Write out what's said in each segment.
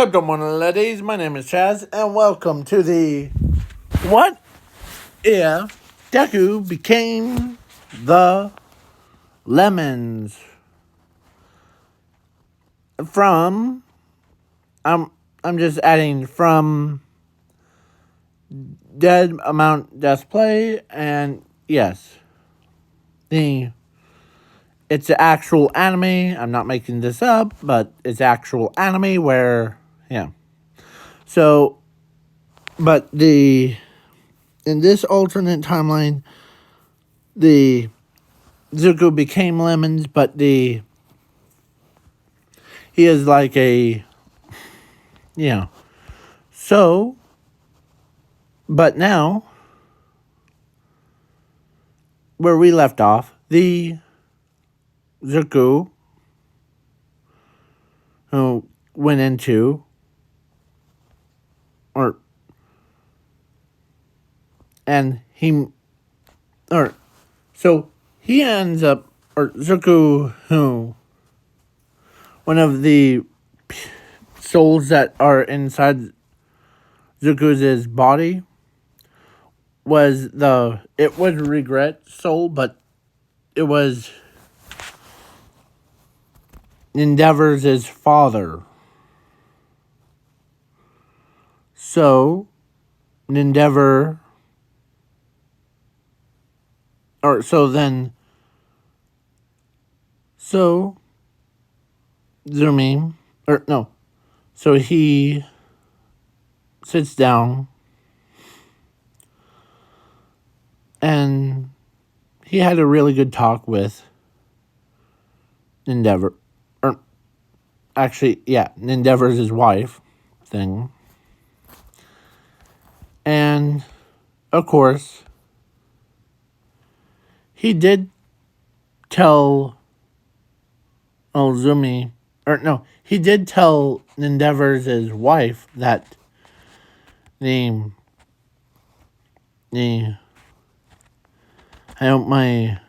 Good morning, ladies. My name is Chaz, and welcome to the What If Deku Became the Lemmings from I'm just adding from Dead Amount Death Play, and yes, it's the actual anime. I'm not making this up, but it's actual anime where So, but in this alternate timeline, the Zuko became Lemons, but he is like so, but now, where we left off, the Zuko, who went into, or, and he, or, so he ends up, or Zuko, who, one of the souls that are inside Zuko's body, it was Regret soul, but it was Endeavor's father. So, Endeavor, or so then, so, Zumi, or no, so he sits down and he had a really good talk with Endeavor, or actually, Endeavor's his wife thing. And, of course, he did tell Zumi, or no, he did tell Endeavor's wife that I hope my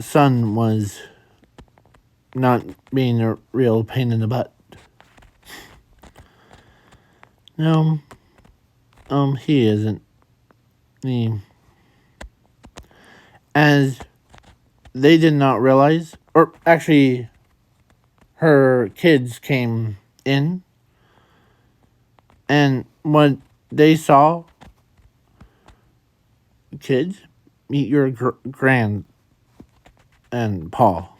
son was not being a real pain in the butt. No, he isn't. As they did not realize, or actually, her kids came in, and what they saw, kids, meet your grand and Paul.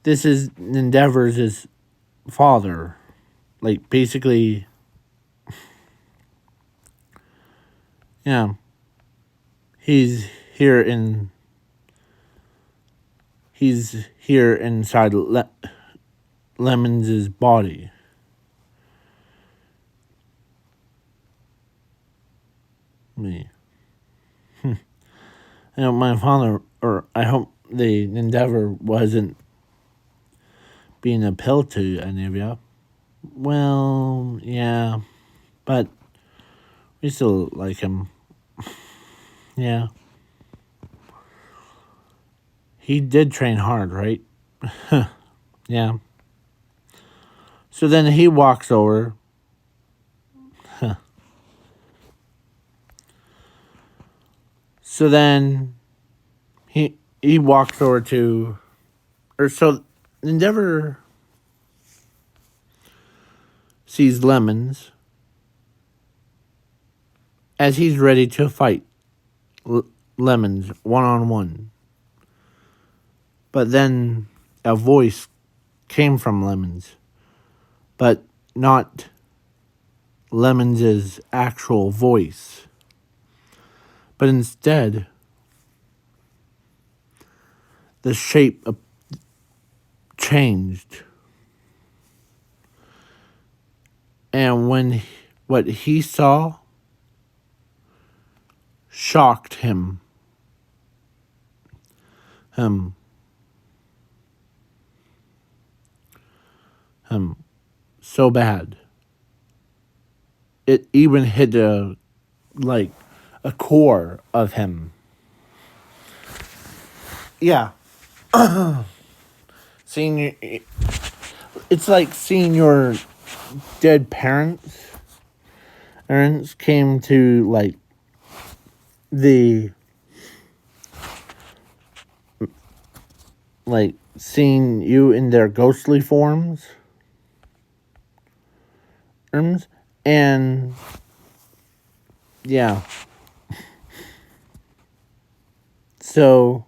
This is Endeavor's father. Like, basically, he's here inside Lemons' body. Me. My father, or I hope the Endeavor wasn't being a pill to any of you. Well, yeah, but we still like him. Yeah. He did train hard, right? Yeah. So then he walks over. So then he walks over to, or so Endeavor sees Lemons as he's ready to fight Lemons one-on-one. But then a voice came from Lemons, but not Lemons' actual voice. But instead, the shape changed. And what he saw shocked him. So bad. It even hit a core of him. Yeah. seeing it's like seeing your dead parents came to like the like seeing you in their ghostly forms and yeah, so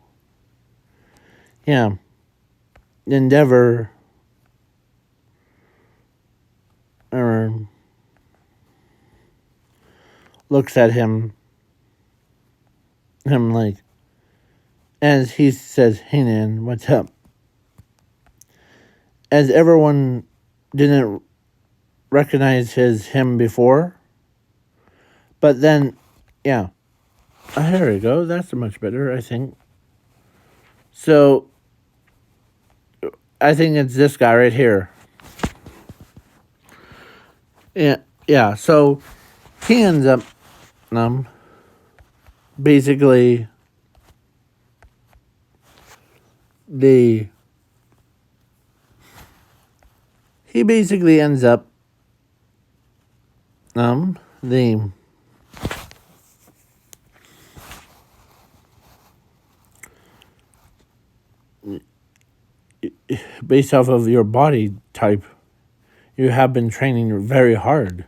yeah, Endeavor looks at him like, as he says, "Hey Nan, what's up?" As everyone didn't recognize him before, but then yeah, here we go. That's much better, I think. So I think it's this guy right here. Yeah. So he ends up basically he basically ends up the based off of your body type, you have been training very hard,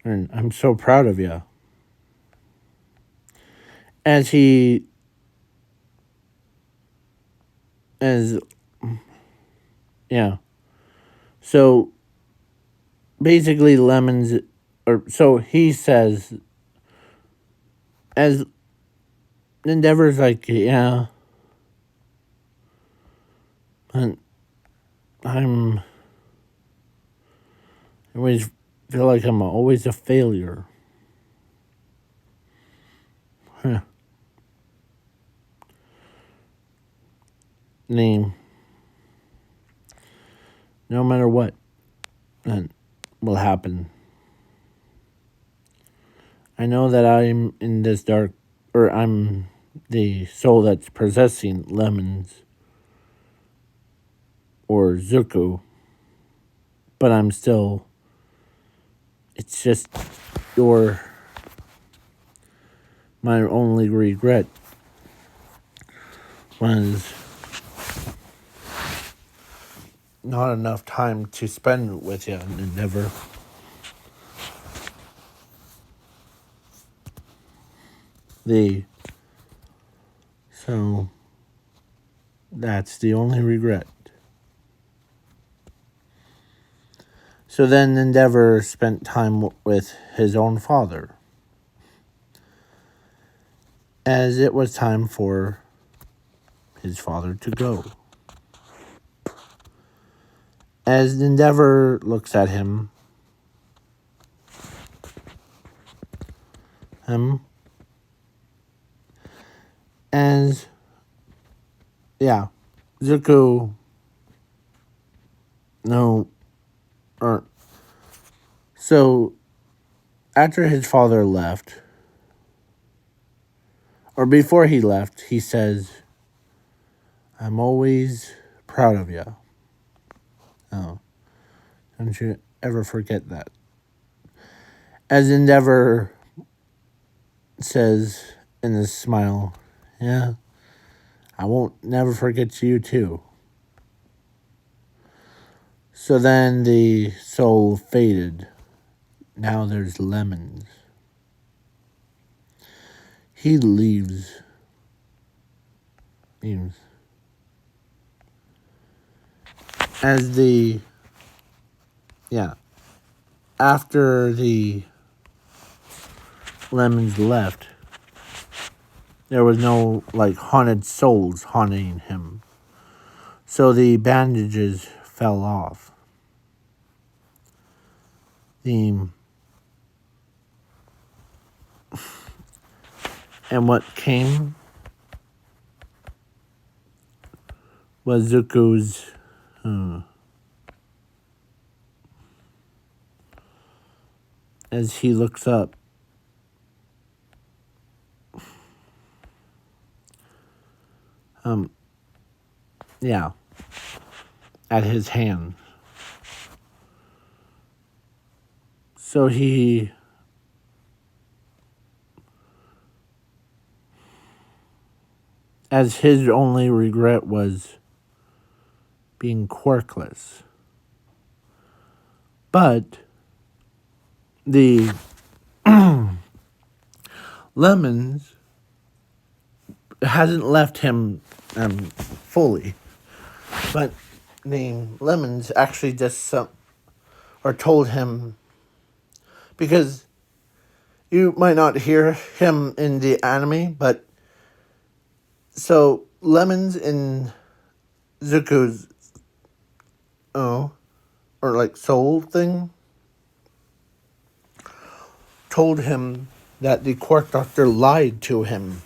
and I'm so proud of you. As yeah, so basically Lemons, or so he says, as Endeavor's like, yeah, and I always feel like I'm always a failure. Huh. Name. No matter what that will happen. I know that I'm in this dark, or I'm the soul that's possessing Lemons or Zuko, but I'm still, it's just my only regret was not enough time to spend with you in Endeavor. So that's the only regret. So then Endeavor spent time with his own father, as it was time for his father to go. As Endeavor looks at him, as yeah, Zuko, no, or so after his father left, or before he left, he says, "I'm always proud of you. Oh, don't you ever forget that." As Endeavor says in a smile, "Yeah, I won't never forget you too." So then the soul faded. Now there's Lemons. He leaves. As after the Lemons left, there was no like haunted souls haunting him. So the bandages fell off. And what came was Zuko's as he looks up. yeah, at his hand. So as his only regret was being quirkless. But the Lemmings hasn't left him fully. But the Lemmings actually just or told him, because you might not hear him in the anime, but so Lemons in Zuko's or like soul thing told him that the Quark Doctor lied to him.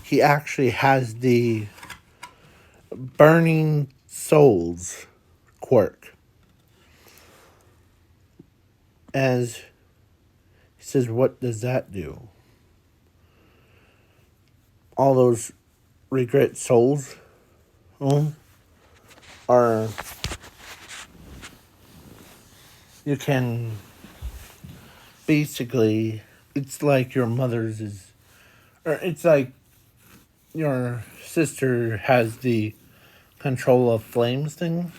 He actually has the burning souls quirk. As he says, what does that do? All those regret souls are, you can basically, it's like your mother's is, or it's like your sister has the control of flames thing.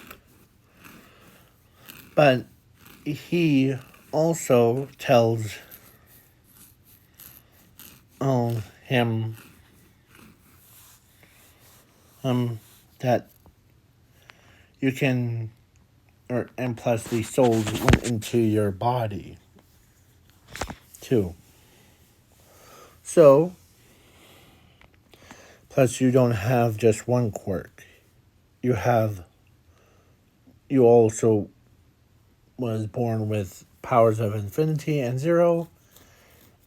But he also tells him that you can, and plus the souls went into your body too. So plus you don't have just one quirk. You also was born with powers of infinity and zero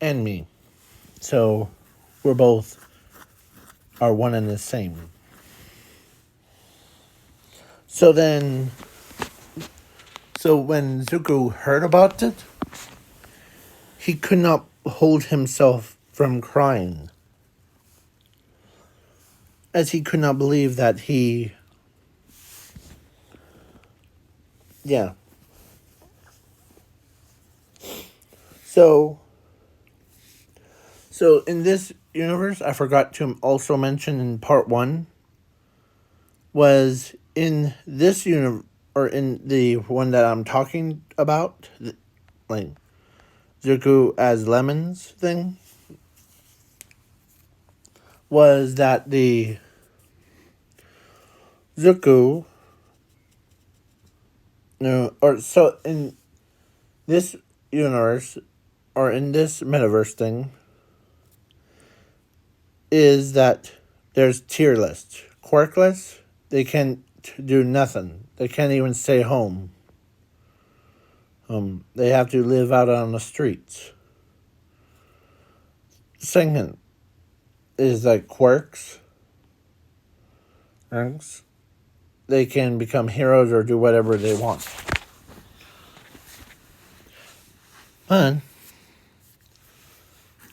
and me. So we're both are one and the same. So when Zuko heard about it, he could not hold himself from crying, as he could not believe that yeah. So in this universe, I forgot to also mention in part 1, was in this universe, or in the one that I'm talking about, like Zuko as Lemons thing, was that the Zuko, or so in this universe, or in this metaverse thing, is that there's tier list. Quirkless, they can't do nothing. They can't even stay home. They have to live out on the streets. Second is like quirks. They can become heroes or do whatever they want. But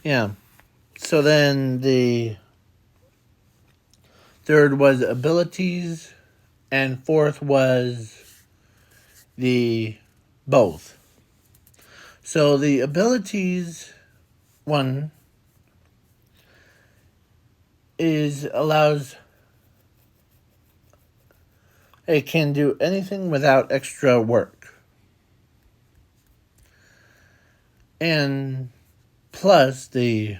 yeah. So then the third was abilities, and fourth was the both. So the abilities one allows, it can do anything without extra work. And plus the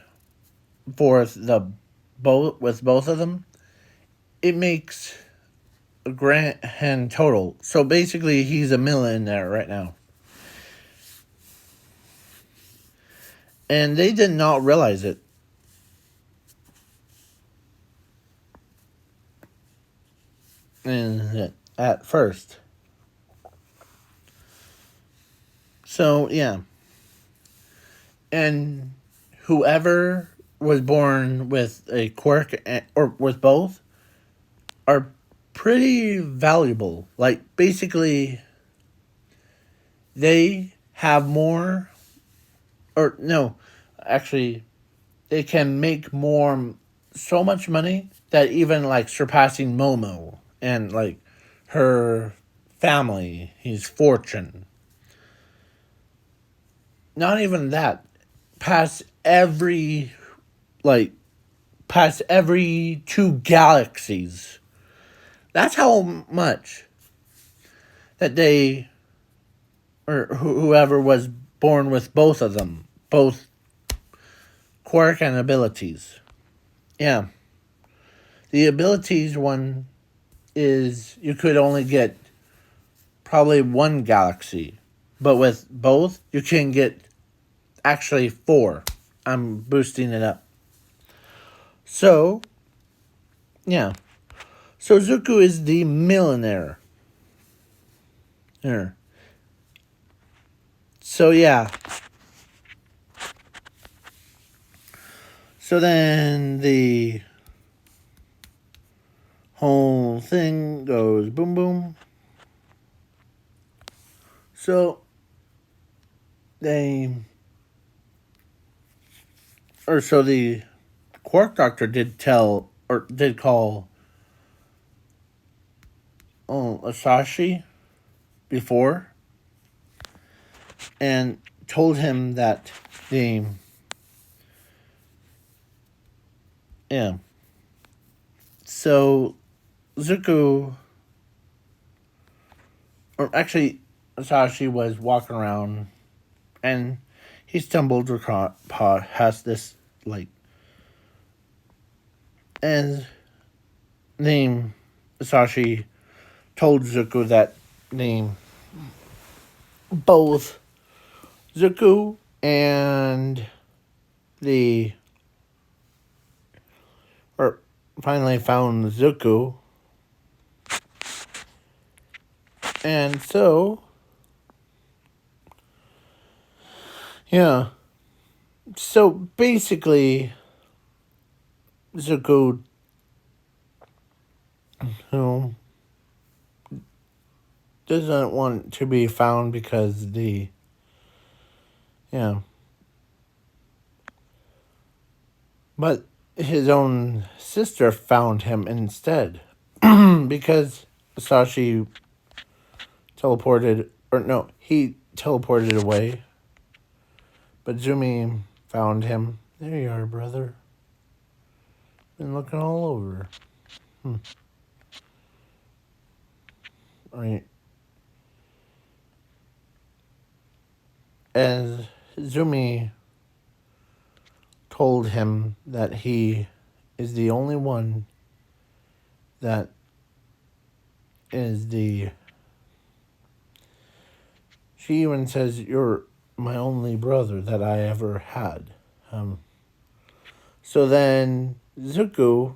fourth, with both of them, it makes a grand total. So basically he's a millionaire right now. And they did not realize it. At first. So, yeah. And whoever was born with a quirk, or with both, are pretty valuable. Like, basically, they have more, or no, actually, they can make so much money that even like surpassing Momo and like her family, his fortune. Not even that. Past every like past every two galaxies. That's how much that they or whoever was born with both of them, both quirk and abilities. Yeah. The abilities one is you could only get probably one galaxy, but with both you can get actually four. I'm boosting it up. So, yeah. So Zuko is the millionaire. Here. So yeah. So then the whole thing goes boom boom. So they so the Quark Doctor did tell or did call Asashi before and told him that the yeah. So Zuko or actually Asashi was walking around and he stumbled across past this like and name Asashi told Zuko that name both Zuko and the or finally found Zuko and so yeah so basically Zuko who doesn't want to be found because the yeah but his own sister found him instead because Sashi teleported or no he teleported away but Zumi found him. There you are, brother. Been looking all over. Right. As Zumi told him that he is the only one that is the. She even says, "You're my only brother that I ever had." So then Zuko,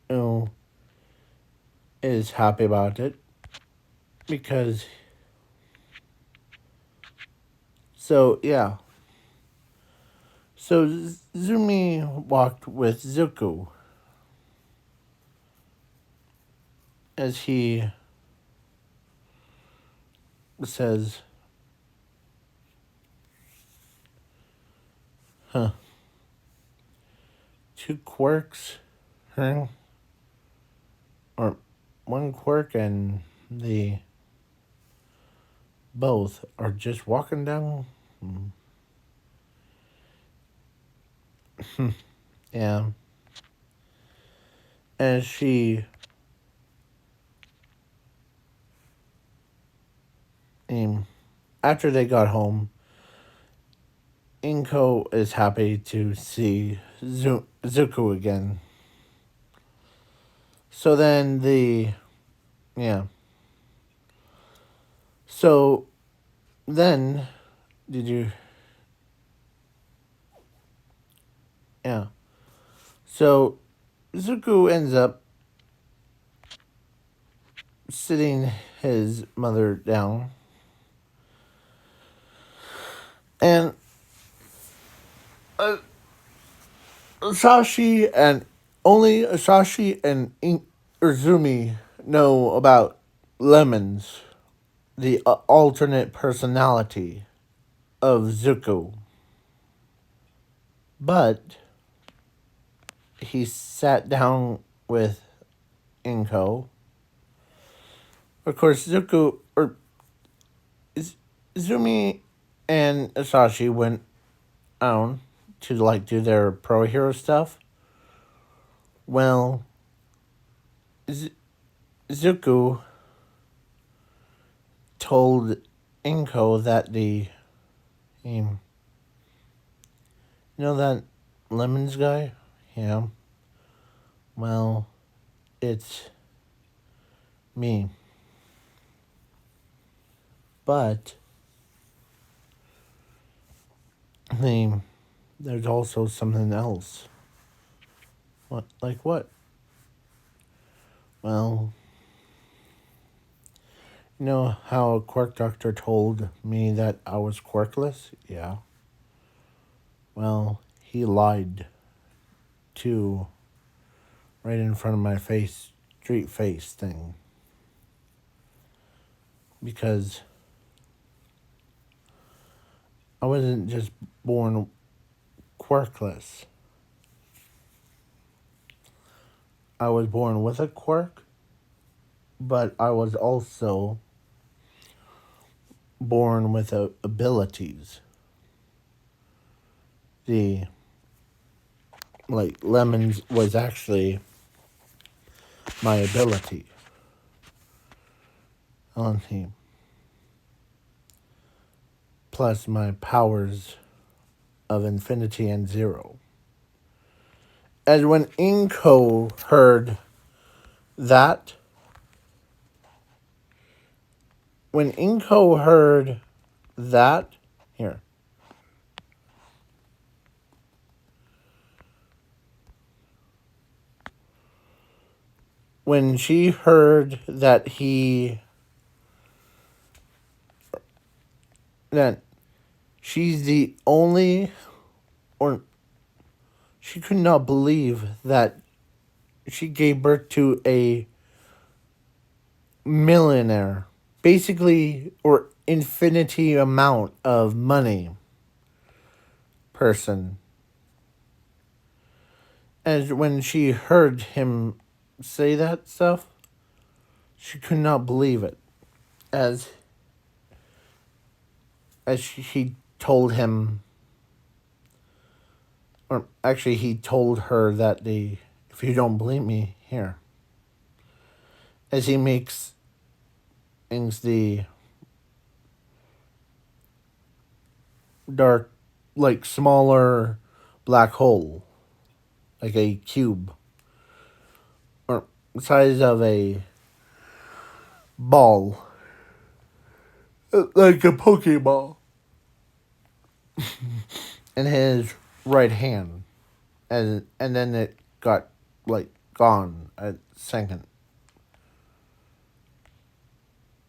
you know, is happy about it because. So yeah. So Zumi walked with Zuko as he says, huh, two quirks, huh? Or one quirk and the both are just walking down. Yeah. As she after they got home, Inko is happy to see Zuko again. So then yeah. So then, did you, yeah. So Zuko ends up sitting his mother down. And Asashi and only Asashi and Uzumi know about Lemons, the alternate personality of Zuko. But he sat down with Inko. Of course, Zumi and Asashi went on to like do their pro hero stuff. Well, Zuko told Inko that you know that Lemmings guy? Yeah. Well, it's me. But there's also something else. What? Like what? Well, you know how a quirk doctor told me that I was quirkless? Yeah. Well, he lied too, right in front of my face, street face thing. Because I wasn't just born quirkless. I was born with a quirk, but I was also born with abilities. The Lemons was actually my ability on him. Plus my powers of infinity and zero. And when Inko heard that, here, when she heard that that she's the only, or she could not believe that she gave birth to a millionaire, basically, or infinity amount of money person. And when she heard him say that stuff, she could not believe it. As he told him, or actually he told her that if you don't believe me, here. As he makes things the dark, like smaller black hole, like a cube, or size of a ball, like a Pokeball, in his right hand, and then it got gone a second,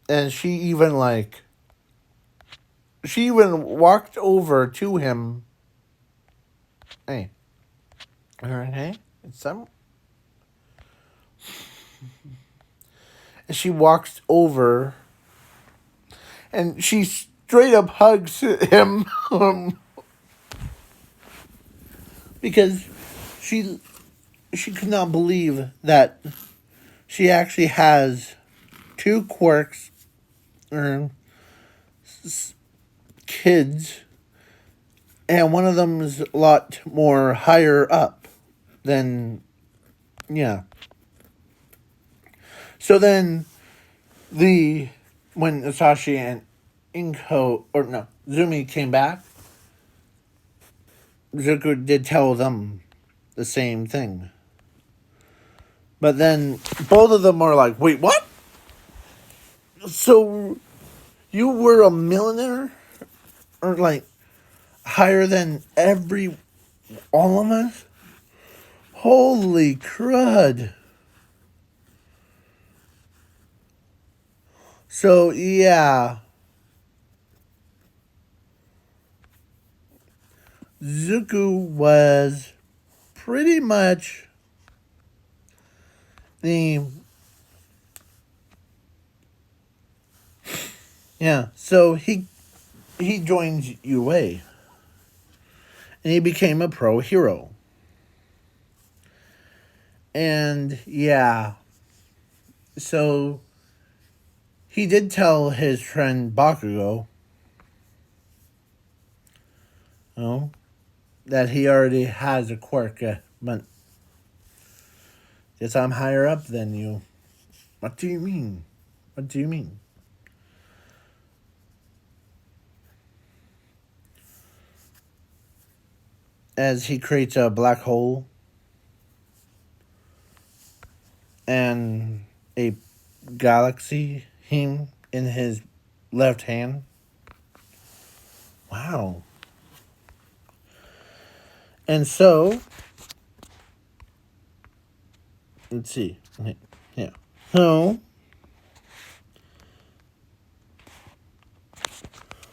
and she even walked over to him. Hey, all right, hey, it's some. And she walks over, and she straight up hugs him, because she could not believe that she actually has two quirks, or kids, and one of them is a lot more higher up than, yeah. So then when Asashi and Zumi came back, Zuko did tell them the same thing. But then both of them are like, wait, what? So you were a millionaire? Or higher than all of us? Holy crud. So yeah. Zuko was pretty much the, yeah, so he joins UA, and he became a pro hero. And yeah, So he did tell his friend Bakugo, you know, that he already has a quirk, but guess I'm higher up than you. What do you mean? What do you mean? As he creates a black hole and a galaxy him in his left hand. Wow. And so, let's see. Yeah.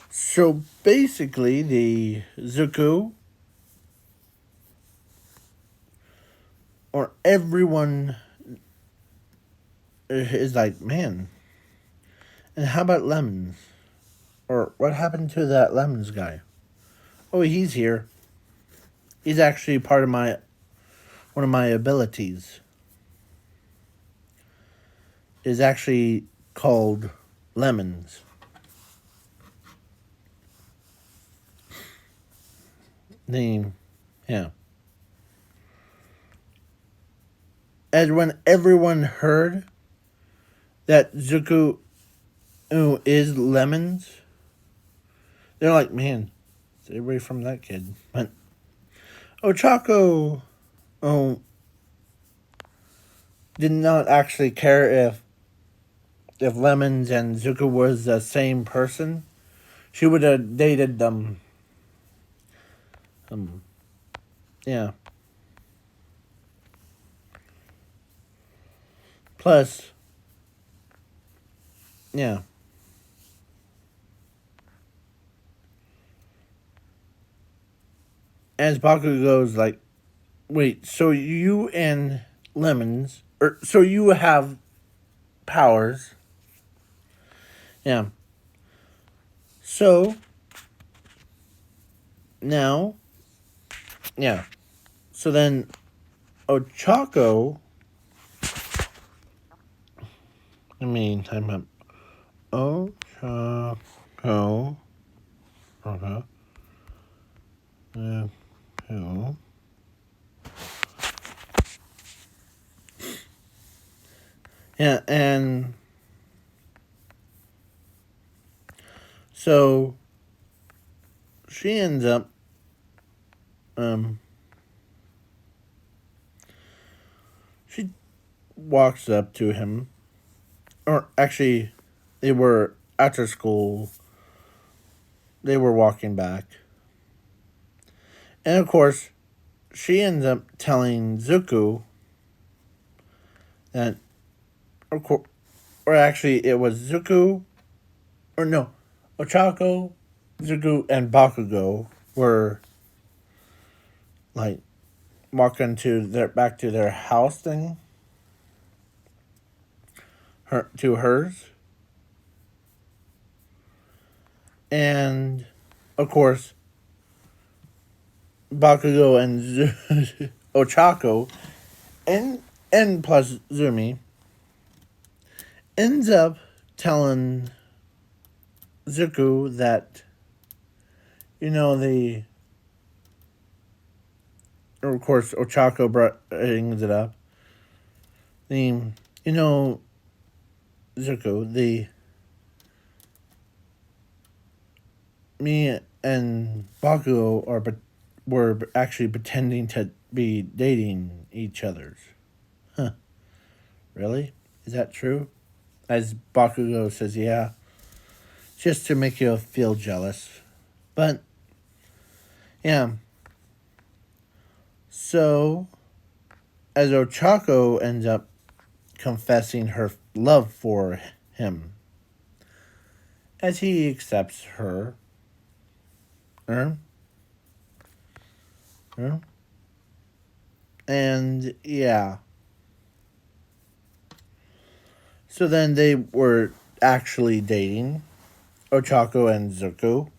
So, basically, the Zuko, or everyone, is like, man, and how about Lemons? Or what happened to that Lemons guy? Oh, he's here. He's actually part of one of my abilities. Is actually called Lemons. Name, yeah. As when everyone heard that Zuko is Lemons, they're like, man, stay away from that kid. But Ochako, oh, did not actually care if Lemons and Zuko was the same person. She would have dated them. Yeah. Plus, yeah. As Baku goes, like, wait, so you and Lemons, or so you have powers. Yeah. So, now, yeah. So then, Ochako, I'm up. Ochako, okay. Two. Yeah, and so she ends up she walks up to him, or actually they were after school, they were walking back, and of course she ends up telling Zuko that, or actually it was Zuko, or no, Ochako, Zuko, and Bakugo were like walking back to their house thing, to hers, and of course Bakugo and Ochako, and plus Zumi, ends up telling Zuko that, the, of course Ochako brings it up, the, Zuko, me and Bakugo were actually pretending to be dating each other's. Huh. Really? Is that true? As Bakugo says, yeah. Just to make you feel jealous. But, yeah. So, as Ochako ends up confessing her love for him, as he accepts her, and yeah. So then they were actually dating, Ochako and Zuko.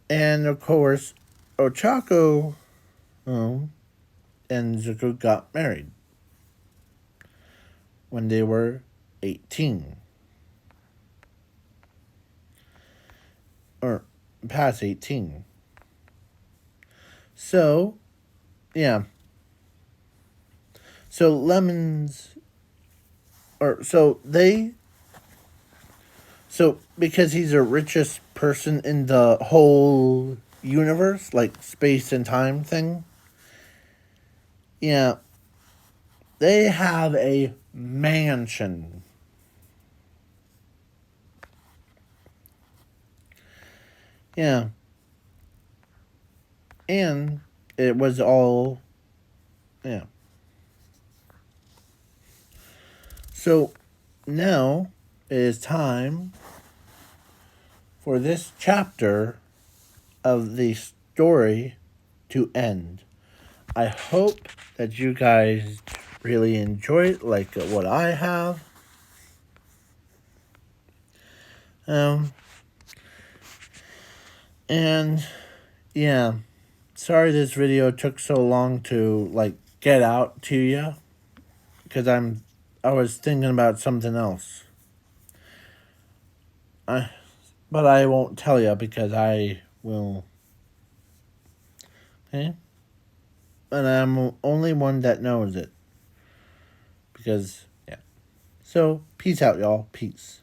And of course, Ochako and Zuko got married. when they were 18. Or past 18. So, yeah. So Lemons, or so they, so because he's the richest person in the whole universe, like space and time thing, yeah, they have a mansion. Yeah. And it was all, yeah. So now it is time for this chapter of the story to end. I hope that you guys really enjoy it like what I have. Um, and yeah, sorry this video took so long to like get out to you because I was thinking about something else. But I won't tell you because I will. Okay? And I'm only one that knows it. Because, yeah. So, peace out, y'all. Peace.